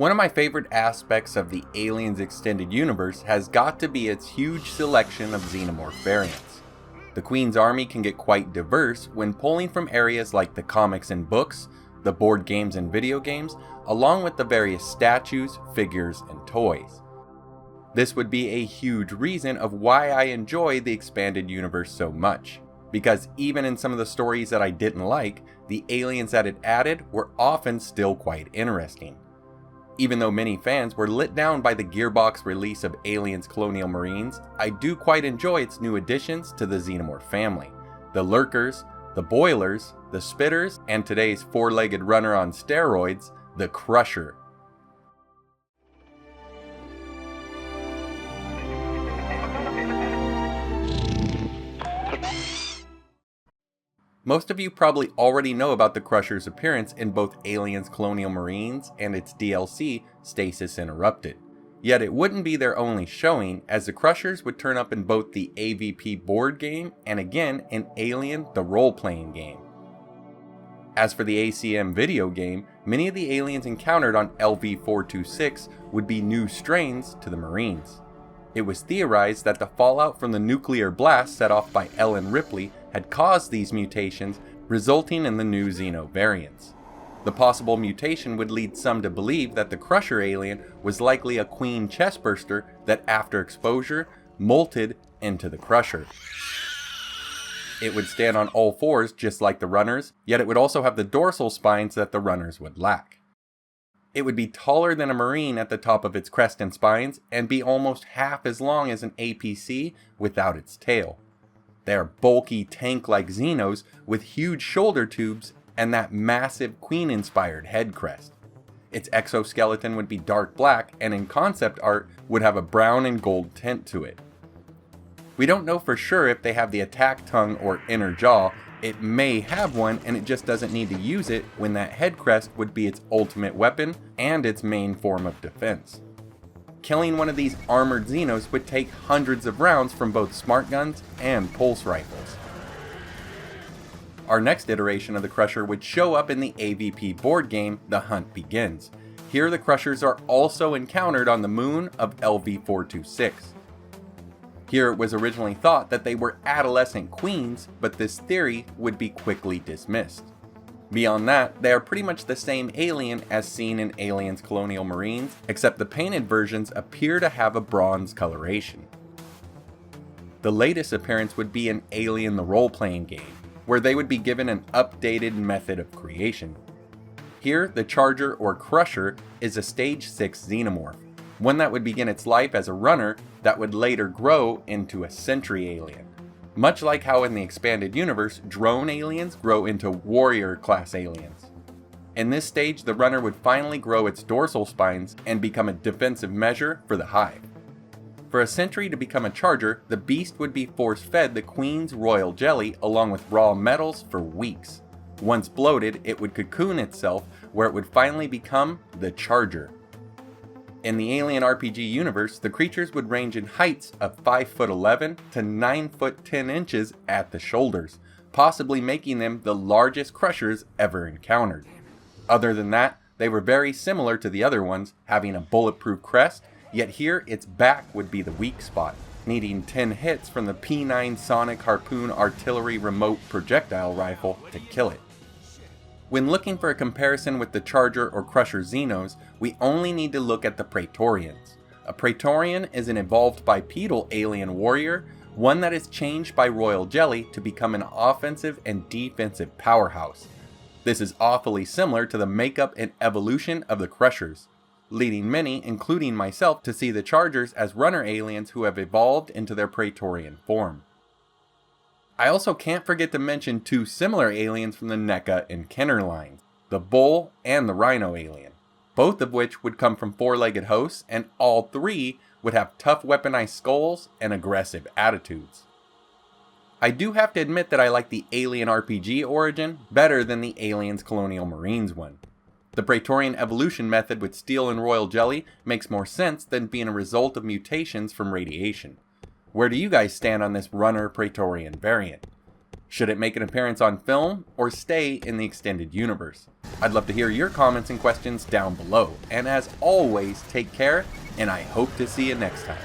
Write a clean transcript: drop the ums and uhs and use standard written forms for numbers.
One of my favorite aspects of the Aliens extended universe has got to be its huge selection of Xenomorph variants. The Queen's army can get quite diverse when pulling from areas like the comics and books, the board games and video games, along with the various statues, figures, and toys. This would be a huge reason of why I enjoy the expanded universe so much, because even in some of the stories that I didn't like, the aliens that it added were often still quite interesting. Even though many fans were lit down by the Gearbox release of Aliens Colonial Marines, I do quite enjoy its new additions to the Xenomorph family. The Lurkers, the Boilers, the Spitters, and today's four-legged runner on steroids, the Crusher. Most of you probably already know about the Crusher's appearance in both Aliens Colonial Marines and its DLC, Stasis Interrupted. Yet it wouldn't be their only showing, as the Crushers would turn up in both the AVP board game and again in Alien the role-playing game. As for the ACM video game, many of the aliens encountered on LV-426 would be new strains to the Marines. It was theorized that the fallout from the nuclear blast set off by Ellen Ripley had caused these mutations, resulting in the new Xeno variants. The possible mutation would lead some to believe that the Crusher alien was likely a queen chestburster that after exposure, molted into the Crusher. It would stand on all fours just like the runners, yet it would also have the dorsal spines that the runners would lack. It would be taller than a Marine at the top of its crest and spines, and be almost half as long as an APC without its tail. They are bulky tank-like xenos with huge shoulder tubes and that massive Queen-inspired head crest. Its exoskeleton would be dark black and in concept art would have a brown and gold tint to it. We don't know for sure if they have the attack tongue or inner jaw. It may have one and it just doesn't need to use it when that head crest would be its ultimate weapon and its main form of defense. Killing one of these armored xenos would take hundreds of rounds from both smart guns and pulse rifles. Our next iteration of the Crusher would show up in the AVP board game, The Hunt Begins. Here the Crushers are also encountered on the moon of LV-426. Here it was originally thought that they were adolescent queens, but this theory would be quickly dismissed. Beyond that, they are pretty much the same alien as seen in Aliens Colonial Marines, except the painted versions appear to have a bronze coloration. The latest appearance would be in Alien the role-playing game, where they would be given an updated method of creation. Here, the Charger or Crusher is a Stage 6 Xenomorph, one that would begin its life as a runner that would later grow into a Sentry alien. Much like how in the expanded universe, drone aliens grow into warrior class aliens. In this stage, the runner would finally grow its dorsal spines and become a defensive measure for the hive. For a Sentry to become a Charger, the beast would be force-fed the Queen's royal jelly along with raw metals for weeks. Once bloated, it would cocoon itself where it would finally become the Charger. In the Alien RPG universe, the creatures would range in heights of 5'11" to 9'10" at the shoulders, possibly making them the largest Crushers ever encountered. Other than that, they were very similar to the other ones, having a bulletproof crest, yet here its back would be the weak spot, needing 10 hits from the P9 Sonic Harpoon Artillery Remote Projectile Rifle to kill it. When looking for a comparison with the Charger or Crusher Xenos, we only need to look at the Praetorians. A Praetorian is an evolved bipedal alien warrior, one that is changed by royal jelly to become an offensive and defensive powerhouse. This is awfully similar to the makeup and evolution of the Crushers, leading many, including myself, to see the Chargers as runner aliens who have evolved into their Praetorian form. I also can't forget to mention two similar aliens from the NECA and Kenner lines, the Bull and the Rhino alien, both of which would come from four-legged hosts, and all three would have tough weaponized skulls and aggressive attitudes. I do have to admit that I like the Alien RPG origin better than the Aliens Colonial Marines one. The Praetorian evolution method with steel and royal jelly makes more sense than being a result of mutations from radiation. Where do you guys stand on this runner Praetorian variant? Should it make an appearance on film or stay in the extended universe? I'd love to hear your comments and questions down below. And as always, take care, and I hope to see you next time.